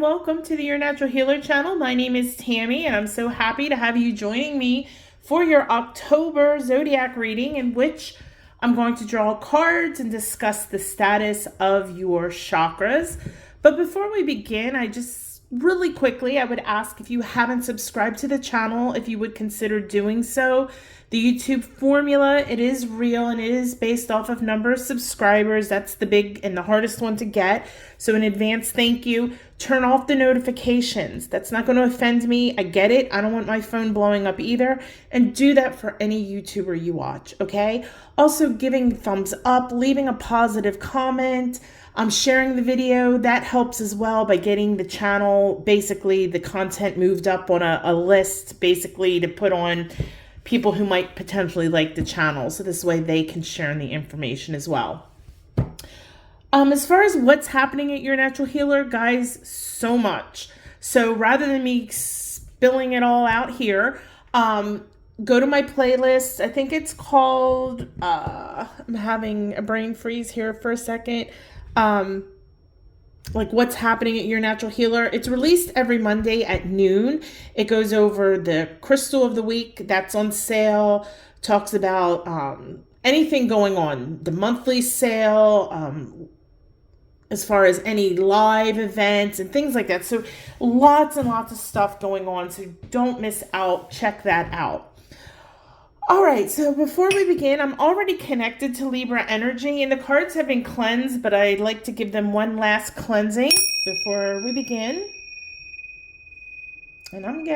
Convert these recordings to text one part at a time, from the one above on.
welcome to the Your Natural Healer channel. My name is Tammy, and I'm so happy to have you joining me for your October zodiac reading, in which I'm going to draw cards and discuss the status of your chakras. But before we begin, I would ask, if you haven't subscribed to the channel, if you would consider doing so. The YouTube formula, it is real and it is based off of number of subscribers. That's the big and the hardest one to get. So in advance, thank you. Turn off the notifications. That's not going to offend me. I get it. I don't want my phone blowing up either. And do that for any YouTuber you watch, okay? Also, giving thumbs up, leaving a positive comment, sharing the video. That helps as well by getting the channel, basically the content moved up on a list, basically to put on people who might potentially like the channel. So this way they can share the information as well. As far as what's happening at Your Natural Healer, guys, so much. So rather than me spilling it all out here, go to my playlist. I think it's called, I'm having a brain freeze here for a second. Like what's happening at Your Natural Healer. It's released every Monday at noon. It goes over the crystal of the week that's on sale, talks about anything going on, the monthly sale, as far as any live events and things like that. So lots and lots of stuff going on. So don't miss out. Check that out. All right, so before we begin, I'm already connected to Libra energy, and the cards have been cleansed, but I'd like to give them one last cleansing before we begin. And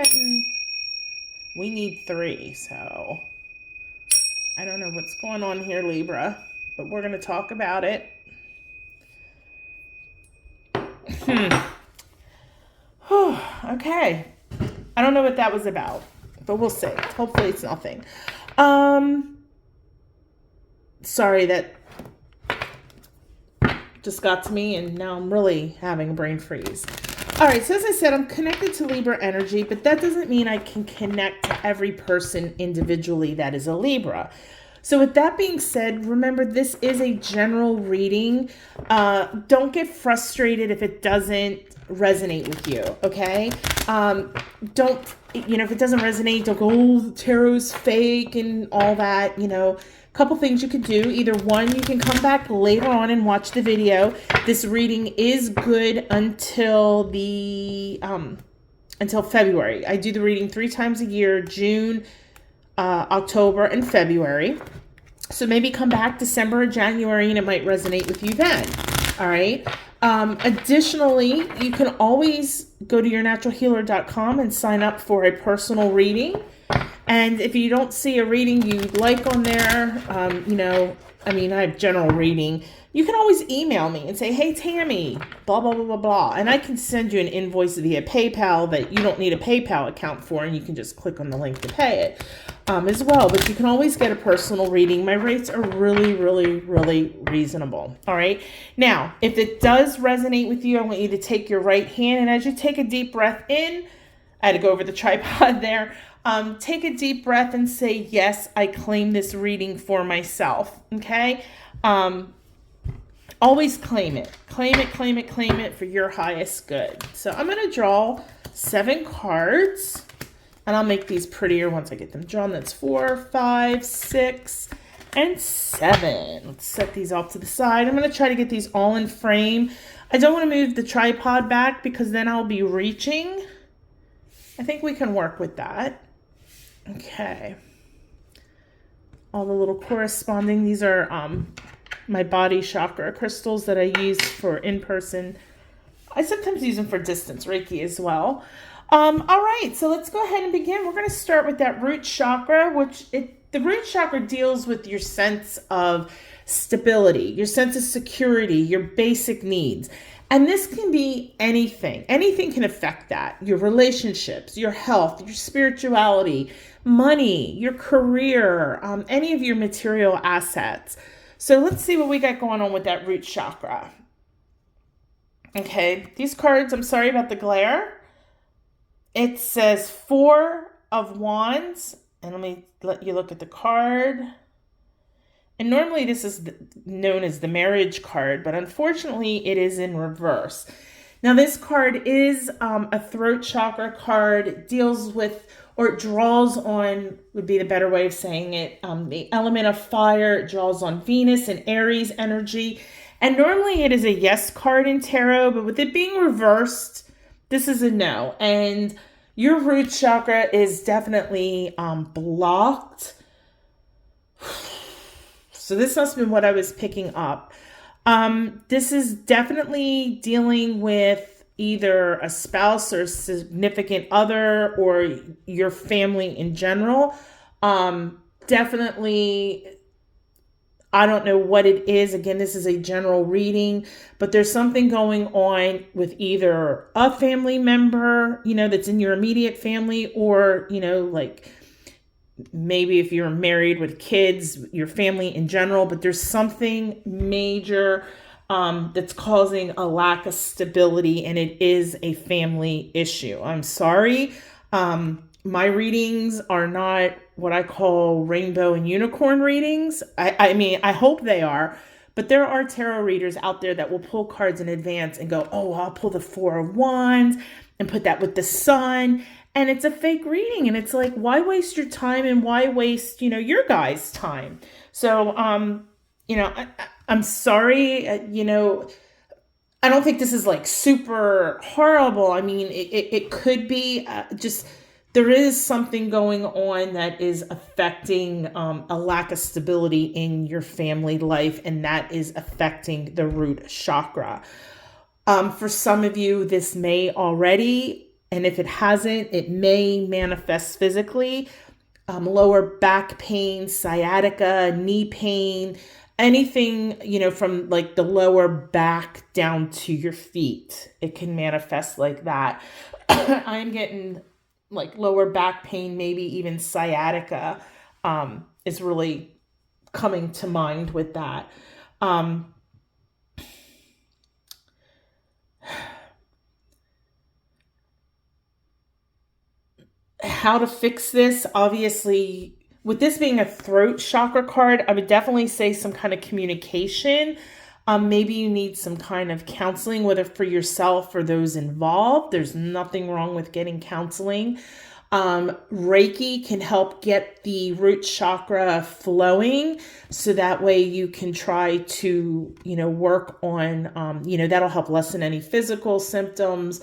we need 3, so I don't know what's going on here, Libra, but we're going to talk about it. Okay. I don't know what that was about, but we'll see. Hopefully it's nothing. Sorry, that just got to me, and now I'm really having a brain freeze. All right, so as I said, I'm connected to Libra energy, but that doesn't mean I can connect to every person individually that is a Libra. So with that being said, remember, this is a general reading. Don't get frustrated if it doesn't resonate with you, okay? If it doesn't resonate, don't go, oh, the tarot's fake and all that, Couple things you could do. Either one, you can come back later on and watch the video. This reading is good until February. I do the reading 3 times a year, June, October, and February. So maybe come back December or January and it might resonate with you then. All right. Additionally, you can always go to yournaturalhealer.com and sign up for a personal reading. And if you don't see a reading you like on there, I have general reading. You can always email me and say, hey, Tammy, blah, blah, blah, blah, blah. And I can send you an invoice via PayPal that you don't need a PayPal account for, and you can just click on the link to pay it as well. But you can always get a personal reading. My rates are really, really, really reasonable. All right. Now, if it does resonate with you, I want you to take your right hand, and as you take a deep breath in, I had to go over the tripod there. Take a deep breath and say, yes, I claim this reading for myself. Okay. Always claim it. Claim it, claim it, claim it for your highest good. So I'm going to draw 7 cards, and I'll make these prettier once I get them drawn. That's 4, 5, 6, and 7. Let's set these off to the side. I'm going to try to get these all in frame. I don't want to move the tripod back because then I'll be reaching. I think we can work with that. Okay. All the little corresponding, these are my body chakra crystals that I use for in-person. I sometimes use them for distance REIKI as well. All right, so let's go ahead and begin. We're going to start with that root chakra, the root chakra deals with your sense of stability, your sense of security, your basic needs. And this can be anything. Anything can affect that. Your relationships, your health, your spirituality, money, your career, any of your material assets. So let's see what we got going on with that root chakra. Okay, these cards, I'm sorry about the glare. It says 4 of Wands. And let me let you look at the card. And normally this is known as the marriage card, but unfortunately it is in reverse. Now, this card is a throat chakra card. It deals with, or it draws on, would be the better way of saying it, the element of fire. It draws on Venus and Aries energy. And normally it is a yes card in tarot, but with it being reversed, this is a no. And your root chakra is definitely blocked. So this must have been what I was picking up. This is definitely dealing with either a spouse or significant other or your family in general. Definitely, I don't know what it is. Again, this is a general reading, but there's something going on with either a family member, that's in your immediate family, or, like maybe if you're married with kids, your family in general, but there's something major that's causing a lack of stability, and it is a family issue. I'm sorry. My readings are not what I call rainbow and unicorn readings. I mean, I hope they are, but there are tarot readers out there that will pull cards in advance and go, oh, I'll pull the Four of Wands and put that with the sun. And it's a fake reading. And it's like, why waste your time, and why waste, your guys' time? So, I'm sorry, I don't think this is like super horrible. I mean, it could be just, there is something going on that is affecting a lack of stability in your family life, and that is affecting the root chakra. For some of you, this may already, and if it hasn't, it may manifest physically. Lower back pain, sciatica, knee pain, anything, from like the lower back down to your feet. It can manifest like that. I'm getting like lower back pain, maybe even sciatica is really coming to mind with that. How to fix this? Obviously, with this being a throat chakra card, I would definitely say some kind of communication. Maybe you need some kind of counseling, whether for yourself or those involved. There's nothing wrong with getting counseling. Reiki can help get the root chakra flowing, so that way you can try to, work on, that'll help lessen any physical symptoms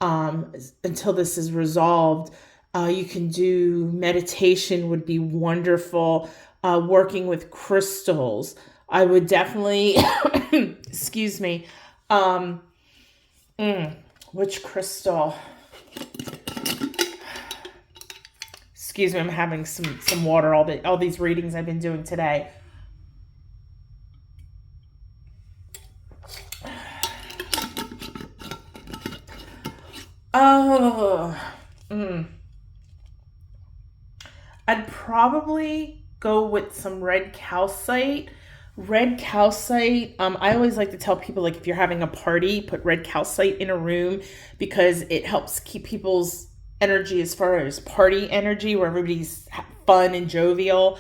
until this is resolved. You can do meditation, would be wonderful. Working with crystals. I would definitely, excuse me, which crystal? Excuse me, I'm having some water, all these readings I've been doing today. I'd probably go with some red calcite. Red calcite, I always like to tell people, like, if you're having a party, put red calcite in a room, because it helps keep people's energy as far as party energy, where everybody's fun and jovial.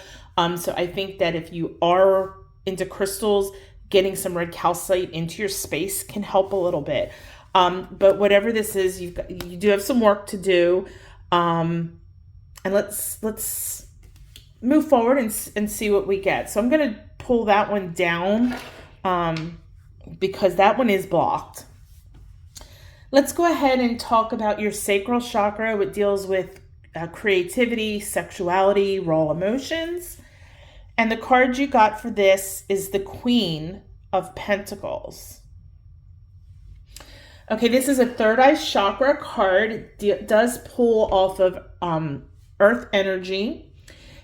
So I think that if you are into crystals, getting some red calcite into your space can help a little bit. But whatever this is, you do have some work to do. And let's move forward and see what we get. So I'm going to pull that one down because that one is blocked. Let's go ahead and talk about your sacral chakra, which deals with creativity, sexuality, raw emotions. And the card you got for this is the Queen of Pentacles. Okay, this is a third eye chakra card. It does pull off of Earth energy,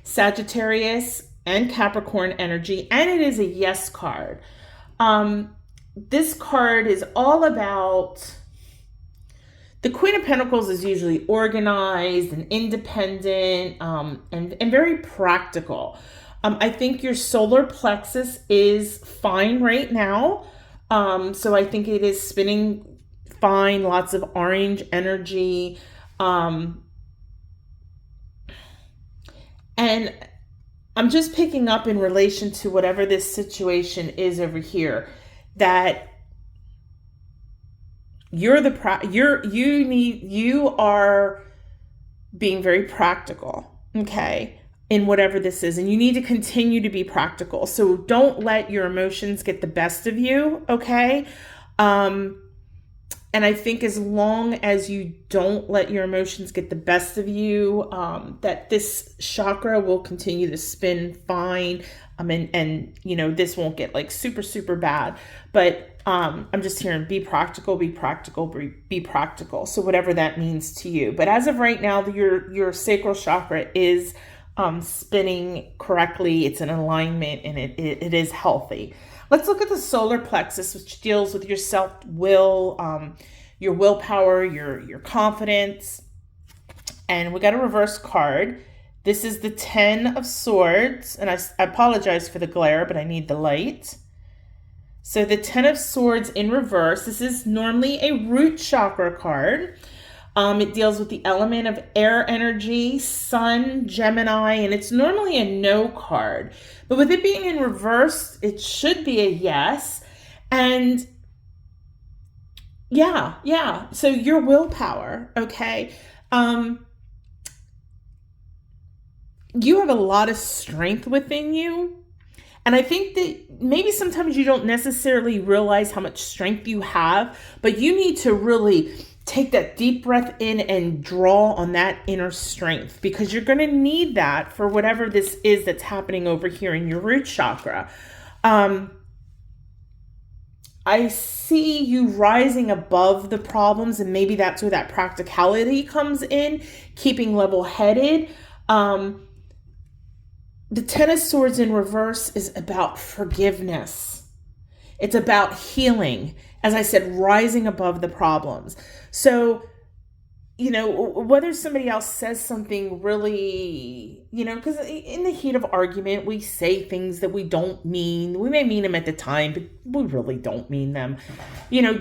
Sagittarius, and Capricorn energy, and it is a yes card. This card is all about, the Queen of Pentacles is usually organized and independent, and very practical. I think your solar plexus is fine right now. So I think it is spinning fine, lots of orange energy. And I'm just picking up in relation to whatever this situation is over here, that you are being very practical, okay, in whatever this is, and you need to continue to be practical. So don't let your emotions get the best of you, okay? And I think as long as you don't let your emotions get the best of you, that this chakra will continue to spin fine. And this won't get like super, super bad. But I'm just hearing be practical, be practical, be practical. So whatever that means to you. But as of right now, your sacral chakra is spinning correctly. It's in alignment, and it is healthy. Let's look at the solar plexus, which deals with your self-will, your willpower, your confidence. And we got a reverse card. This is the 10 of Swords. And I apologize for the glare, but I need the light. So the 10 of Swords in reverse. This is normally a root chakra card. It deals with the element of air energy, Sun, Gemini, and it's normally a no card. But with it being in reverse, it should be a yes. And yeah. So your willpower, okay? You have a lot of strength within you. And I think that maybe sometimes you don't necessarily realize how much strength you have, but you need to really take that deep breath in and draw on that inner strength, because you're going to need that for whatever this is that's happening over here in your root chakra. I see you rising above the problems, and maybe that's where that practicality comes in, keeping level-headed. The 10 of Swords in reverse is about forgiveness. It's about healing. As I said, rising above the problems. So, whether somebody else says something really, because in the heat of argument, we say things that we don't mean. We may mean them at the time, but we really don't mean them.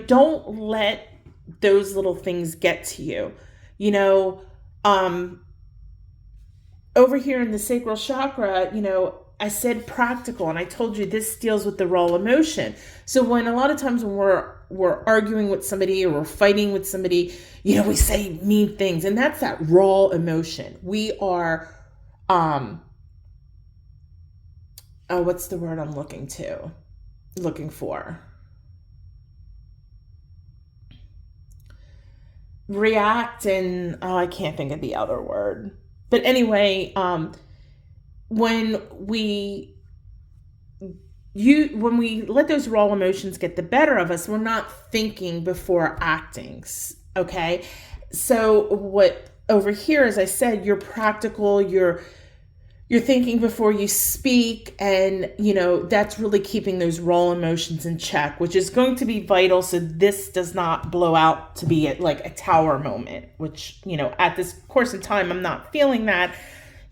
Don't let those little things get to you. Over here in the sacral chakra, I said practical, and I told you this deals with the raw emotion. So when a lot of times when we're arguing with somebody or we're fighting with somebody, we say mean things, and that's that raw emotion. We are, what's the word I'm looking for? React, and I can't think of the other word. But anyway, when we let those raw emotions get the better of us, we're not thinking before acting, okay? So what over here, as I said, you're practical, you're thinking before you speak, and that's really keeping those raw emotions in check, which is going to be vital so this does not blow out to be like a tower moment, which at this course in time I'm not feeling that.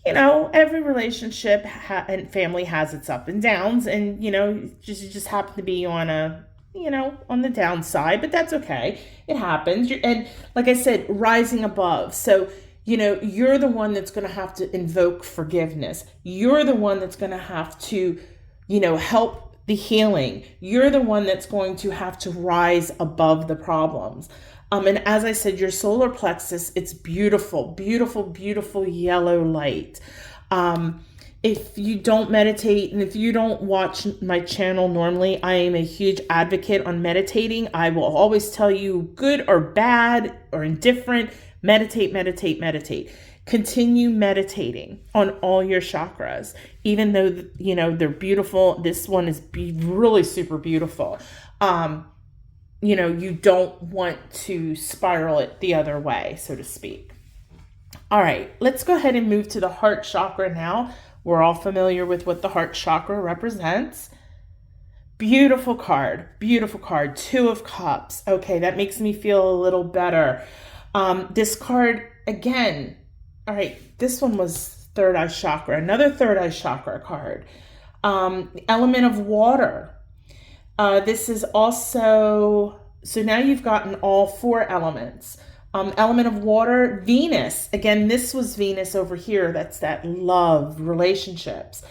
Every relationship and family has its up and downs, and you just happen to be on on the downside, but that's okay. It happens. And like I said, rising above. So you're the one that's going to have to invoke forgiveness. You're the one that's going to have to, help the healing. You're the one that's going to have to rise above the problems. And as I said, your solar plexus, it's beautiful, beautiful, beautiful yellow light. If you don't meditate and if you don't watch my channel normally, I am a huge advocate on meditating. I will always tell you, good or bad or indifferent, meditate, meditate, meditate. Continue meditating on all your chakras, even though, they're beautiful. This one is really super beautiful. You don't want to spiral it the other way, so to speak. All right, let's go ahead and move to the heart chakra now. We're all familiar with what the heart chakra represents. Beautiful card, beautiful card. 2 of Cups. Okay, that makes me feel a little better. This card, again, all right, this one was third eye chakra, another third eye chakra card. Element of water. This is also, so now you've gotten all 4 elements. Element of water, Venus. Again, this was Venus over here. That's that love, relationships.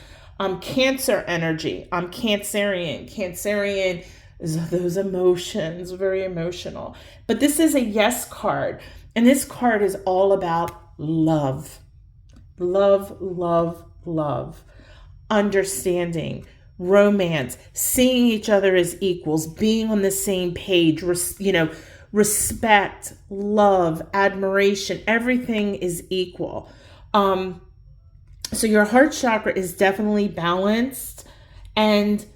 Cancer energy. I'm Cancerian. Cancerian, is those emotions, very emotional. But this is a yes card. And this card is all about love. Love, love, love. Understanding, romance, seeing each other as equals, being on the same page, respect, love, admiration, everything is equal. So your heart chakra is definitely balanced, and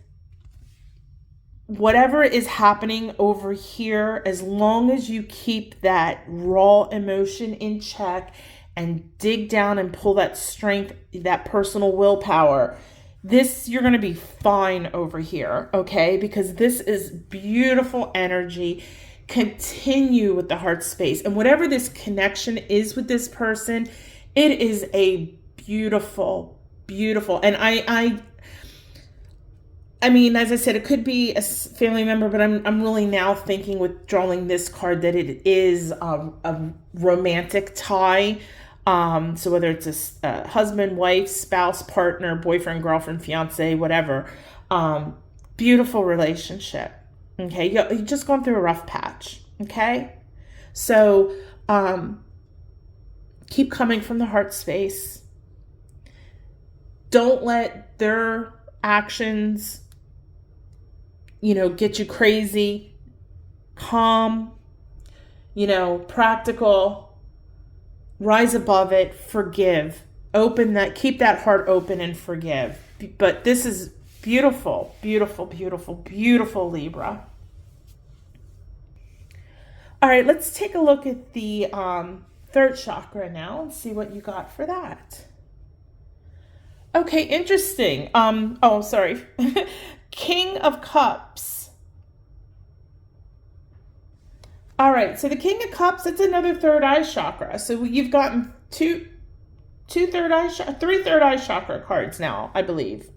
whatever is happening over here, as long as you keep that raw emotion in check and dig down and pull that strength, that personal willpower, you're going to be fine over here, okay? Because this is beautiful energy. Continue with the heart space. And whatever this connection is with this person, it is a beautiful, beautiful. And I mean, as I said, it could be a family member, but I'm really now thinking with drawing this card that it is a romantic tie. So whether it's a husband, wife, spouse, partner, boyfriend, girlfriend, fiance, whatever, beautiful relationship. Okay, you're just going through a rough patch. Okay, so keep coming from the heart space. Don't let their actions, get you crazy. Calm, practical. Rise above it, forgive, keep that heart open and forgive. But this is beautiful, beautiful, beautiful, beautiful, Libra. All right, let's take a look at the third chakra now and see what you got for that. Okay, interesting. Sorry. King of Cups. All right, so the King of Cups, it's another third eye chakra. So you've gotten three third eye chakra cards now, I believe.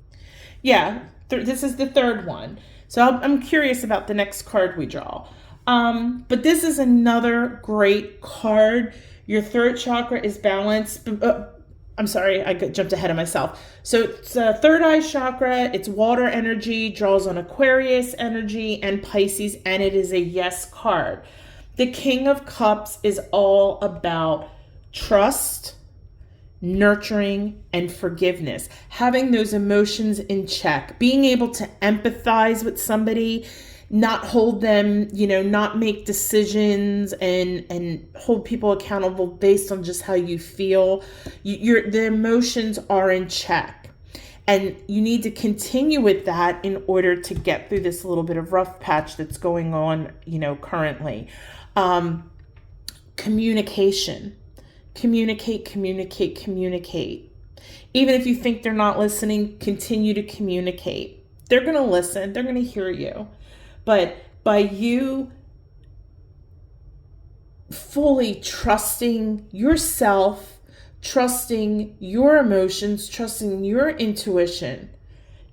Yeah, this is the third one. So I'm curious about the next card we draw. But this is another great card. Your third chakra is balanced. I'm sorry, I jumped ahead of myself. So it's a third eye chakra. It's water energy, draws on Aquarius energy and Pisces, and it is a yes card. The King of Cups is all about trust, nurturing, and forgiveness. Having those emotions in check, being able to empathize with somebody, not hold them, not make decisions and hold people accountable based on just how you feel. The emotions are in check. And you need to continue with that in order to get through this little bit of rough patch that's going on, currently. Communication. Communicate. Even if you think they're not listening, continue to communicate. They're going to listen. They're going to hear you. But by you fully trusting yourself, trusting your emotions, trusting your intuition,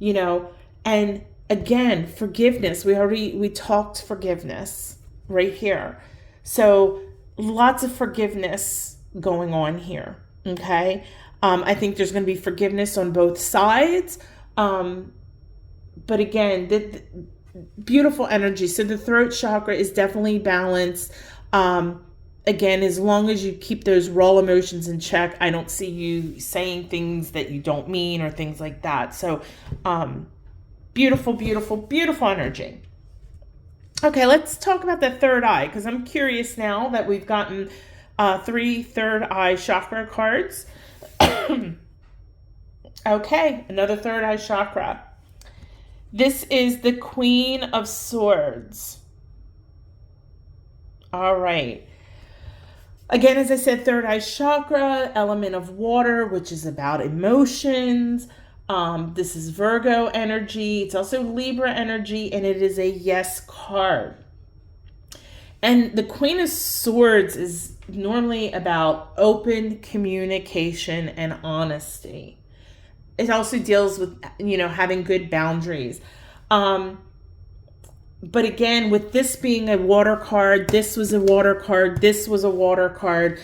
and again, forgiveness. We talked forgiveness right here. So lots of forgiveness going on here. Okay. I think there's going to be forgiveness on both sides. But again, the beautiful energy. So the throat chakra is definitely balanced. Again, as long as you keep those raw emotions in check, I don't see you saying things that you don't mean or things like that. So beautiful, beautiful, beautiful energy. Okay, let's talk about the third eye, because I'm curious now that we've gotten 3 third eye chakra cards. Okay, another third eye chakra. This is the Queen of Swords. All right. Again, as I said, third eye chakra, element of water, which is about emotions. This is Virgo energy. It's also Libra energy, and it is a yes card. And the Queen of Swords is normally about open communication and honesty. It also deals with, having good boundaries. But again, with this being a water card, this was a water card, this was a water card.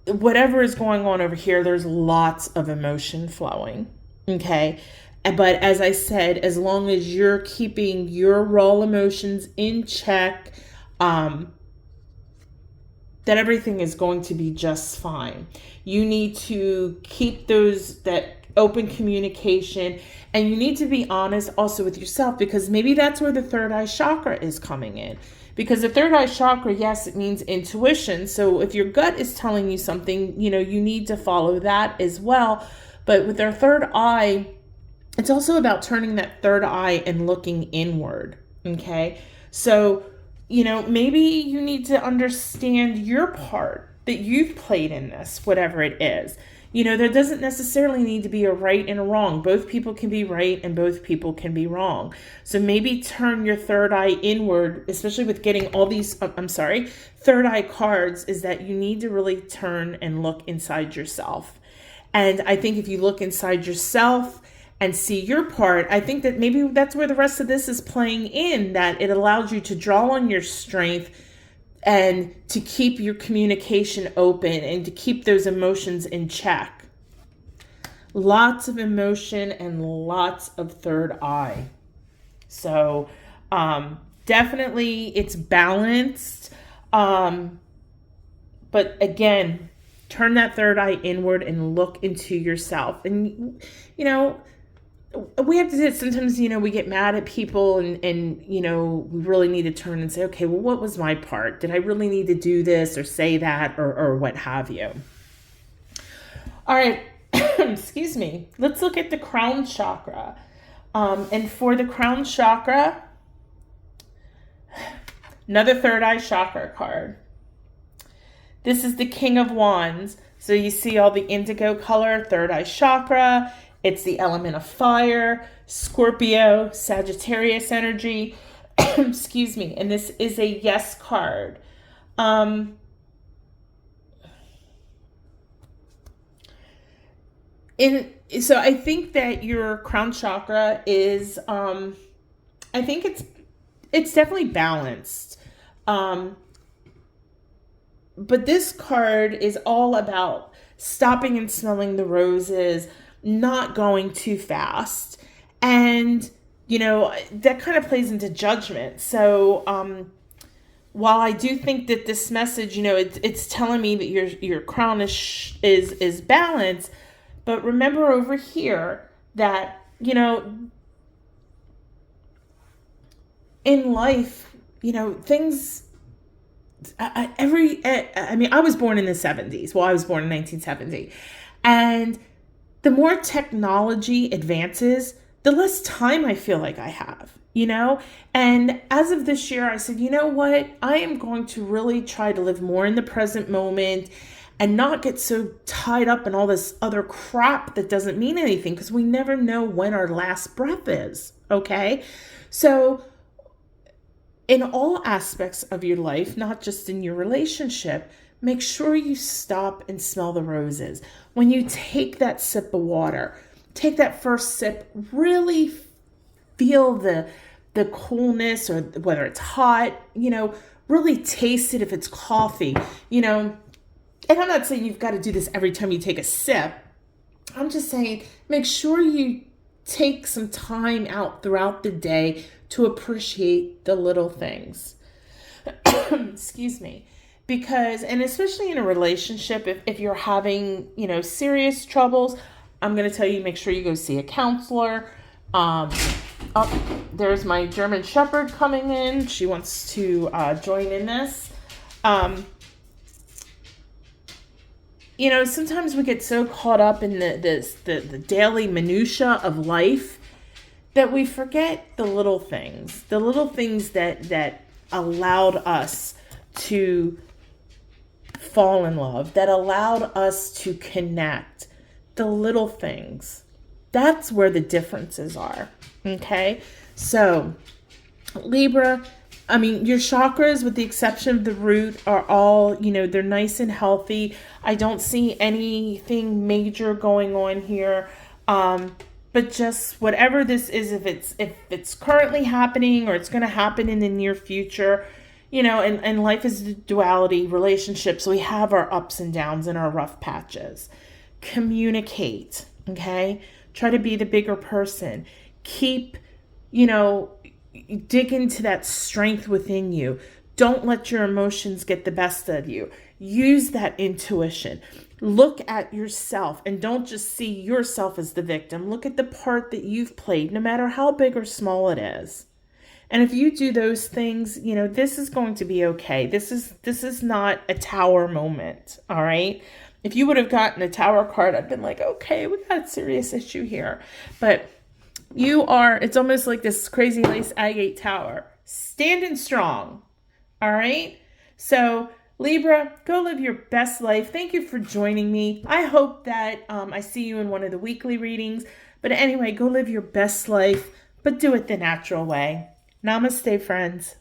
Whatever is going on over here, there's lots of emotion flowing. Okay. But as I said, as long as you're keeping your raw emotions in check, that everything is going to be just fine. You need to keep that open communication, and you need to be honest also with yourself, because maybe that's where the third eye chakra is coming in. Because the third eye chakra, yes, it means intuition. So if your gut is telling you something, you need to follow that as well. But with our third eye, it's also about turning that third eye and looking inward. Okay. So, maybe you need to understand your part that you've played in this, whatever it is. There doesn't necessarily need to be a right and a wrong. Both people can be right and both people can be wrong. So maybe turn your third eye inward, especially with getting all these, third eye cards, is that you need to really turn and look inside yourself. And I think if you look inside yourself and see your part, I think that maybe that's where the rest of this is playing in, that it allows you to draw on your strength and to keep your communication open and to keep those emotions in check. Lots of emotion and lots of third eye. So definitely it's balanced. But again, turn that third eye inward and look into yourself. And, we have to do it. Sometimes, we get mad at people and we really need to turn and say, okay, well, what was my part? Did I really need to do this or say that or what have you? All right. Excuse me. Let's look at the crown chakra. And for the crown chakra, another third eye chakra card. This is the King of Wands. So you see all the indigo color, third eye chakra. It's the element of fire, Scorpio, Sagittarius energy. Excuse me. And this is a yes card. So I think that your crown chakra is, I think it's definitely balanced. But this card is all about stopping and smelling the roses, not going too fast. And, that kind of plays into judgment. So, while I do think that this message, it's telling me that your crown is balanced, but remember over here that, in life, things, I was born in the 70s. Well, I was born in 1970. And the more technology advances, the less time I feel like I have, And as of this year, I said, you know what? I am going to really try to live more in the present moment and not get so tied up in all this other crap that doesn't mean anything, because we never know when our last breath is, okay? So in all aspects of your life, not just in your relationship, make sure you stop and smell the roses. When you take that sip of water, take that first sip, really feel the coolness, or whether it's hot, really taste it if it's coffee, and I'm not saying you've got to do this every time you take a sip. I'm just saying, make sure you take some time out throughout the day to appreciate the little things. Excuse me. Because, and especially in a relationship, if you're having, serious troubles, I'm going to tell you, make sure you go see a counselor. There's my German Shepherd coming in. She wants to join in this. Sometimes we get so caught up in the daily minutia of life that we forget the little things that allowed us to fall in love, that allowed us to connect. The little things. That's where the differences are. Okay? So, Libra, your chakras, with the exception of the root, are all, they're nice and healthy. I don't see anything major going on here. But just whatever this is, if it's currently happening or it's going to happen in the near future, and life is a duality, relationships, we have our ups and downs and our rough patches. Communicate, okay? Try to be the bigger person. Keep, you know, dig into that strength within you. Don't let your emotions get the best of you. Use that intuition. Look at yourself and don't just see yourself as the victim. Look at the part that you've played, no matter how big or small it is. And if you do those things, you know, this is going to be okay. This is not a tower moment, all right? If you would have gotten a tower card, I'd been like, okay, we got a serious issue here. But it's almost like this crazy lace agate tower, standing strong, all right? So Libra, go live your best life. Thank you for joining me. I hope that I see you in one of the weekly readings. But anyway, go live your best life, but do it the natural way. Namaste, friends.